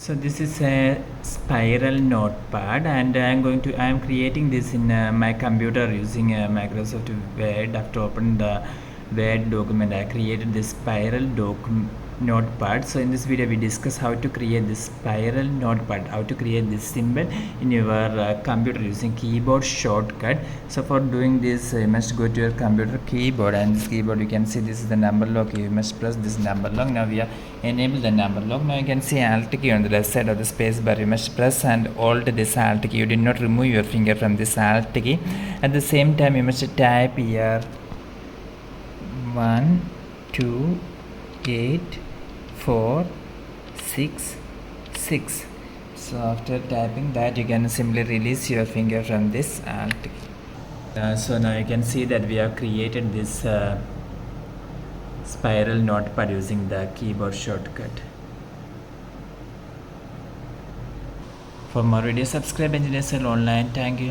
So this is a spiral notepad, and I am creating this in my computer using Microsoft Word. After opening the Word document, I created this spiral notepad. So in this video we discuss how to create this spiral notepad, how to create this symbol in your computer using keyboard shortcut. So for doing this, you must go to your computer keyboard, and this keyboard you can see this is the number lock. You must press this number lock. Now we are enable the number lock. Now you can see alt key on the left side of the space bar. You must press and hold this alt key. You did not remove your finger from this alt key. At the same time you must type here 1 2 8 4 6 6. So after typing that, you can simply release your finger from this alt key. So now you can see that we have created this spiral notepad using the keyboard shortcut. For more videos, subscribe Engineers Online. Thank you.